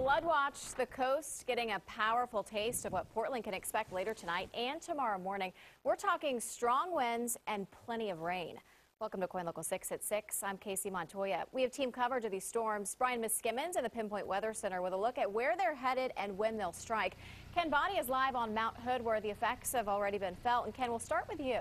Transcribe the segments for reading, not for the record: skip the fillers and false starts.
flood watch, the coast getting a powerful taste of what Portland can expect later tonight and tomorrow morning. We're talking strong winds and plenty of rain. Welcome to KOIN Local 6 at 6. I'm Kacey Montoya. We have team coverage of these storms. Brian Miskimins in the Pinpoint Weather Center with a look at where they're headed and when they'll strike. Ken Boddie is live on Mount Hood where the effects have already been felt. And Ken, we'll start with you.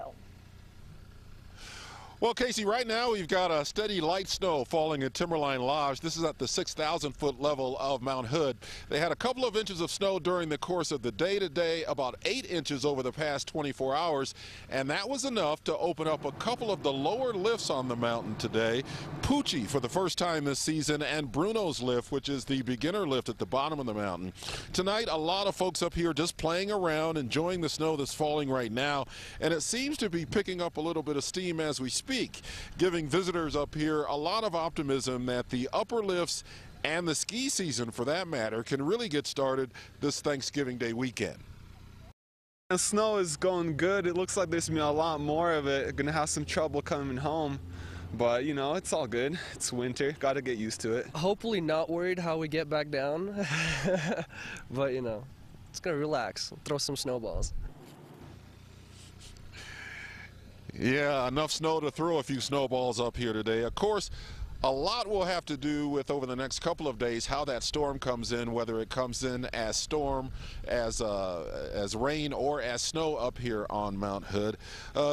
Well, Casey, right now we've got a steady light snow falling at Timberline Lodge. This is at the 6,000-foot level of Mount Hood. They had a couple of inches of snow during the course of the day today, about 8 inches over the past 24 hours, and that was enough to open up a couple of the lower lifts on the mountain today. Poochie for the first time this season, and Bruno's lift, which is the beginner lift at the bottom of the mountain. Tonight, a lot of folks up here just playing around, enjoying the snow that's falling right now, and it seems to be picking up a little bit of steam as we speak, giving visitors up here a lot of optimism that the upper lifts and the ski season, for that matter, can really get started this Thanksgiving Day weekend. The snow is going good. It looks like there's going to be a lot more of it. Going to have some trouble coming home. But, you know, it's all good. It's winter. Got to get used to it. Hopefully not worried how we get back down. But, you know, it's going to relax. Throw some snowballs. Yeah, enough snow to throw a few snowballs up here today. Of course, a lot will have to do with, over the next couple of days, how that storm comes in, whether it comes in as storm, as rain, or as snow up here on Mount Hood.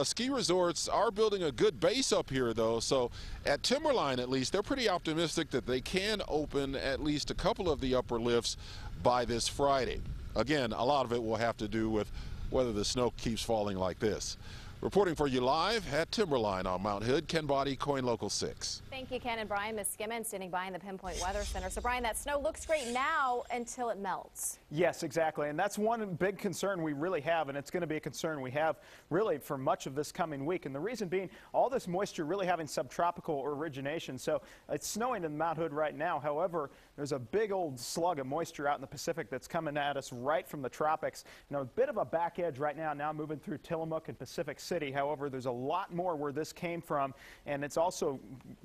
Ski resorts are building a good base up here, though, so at Timberline, at least, they're pretty optimistic that they can open at least a couple of the upper lifts by this Friday. Again, a lot of it will have to do with whether the snow keeps falling like this. Reporting for you live at Timberline on Mount Hood, Ken Boddie, KOIN Local 6. Thank you, Ken, and Brian Miskimins standing by in the Pinpoint Weather Center. So, Brian, that snow looks great now until it melts. Yes, exactly, and that's one big concern we really have, and it's going to be a concern we have really for much of this coming week. And the reason being, all this moisture really having subtropical origination. So it's snowing in Mount Hood right now. However, there's a big old slug of moisture out in the Pacific that's coming at us right from the tropics. You know, a bit of a back edge right now moving through Tillamook and Pacific City. However, there's a lot more where this came from, and it's also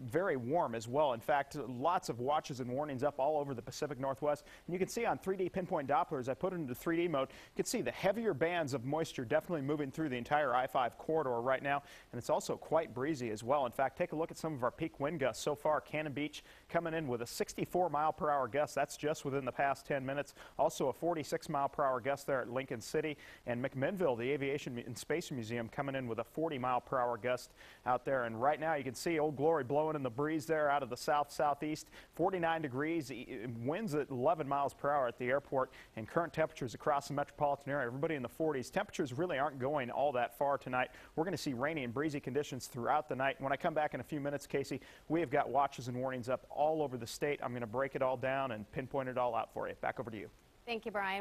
very warm as well. In fact, lots of watches and warnings up all over the Pacific Northwest. And you can see on 3D pinpoint Dopplers, I put it into 3D mode, you can see the heavier bands of moisture definitely moving through the entire I-5 corridor right now, and it's also quite breezy as well. In fact, take a look at some of our peak wind gusts so far. Cannon Beach coming in with a 64-mile-per-hour gust. That's just within the past 10 minutes. Also a 46-mile-per-hour gust there at Lincoln City. And McMinnville, the Aviation and Space Museum, coming in with a 40-mile-per-hour gust out there. And right now you can see Old Glory blowing in the breeze there out of the south-southeast. 49 degrees, winds at 11 miles per hour at the airport, and current temperatures across the metropolitan area, everybody in the 40s. Temperatures really aren't going all that far tonight. We're going to see rainy and breezy conditions throughout the night. When I come back in a few minutes, Casey, we have got watches and warnings up all over the state. I'm going to break it all down and pinpoint it all out for you. Back over to you. Thank you, Brian.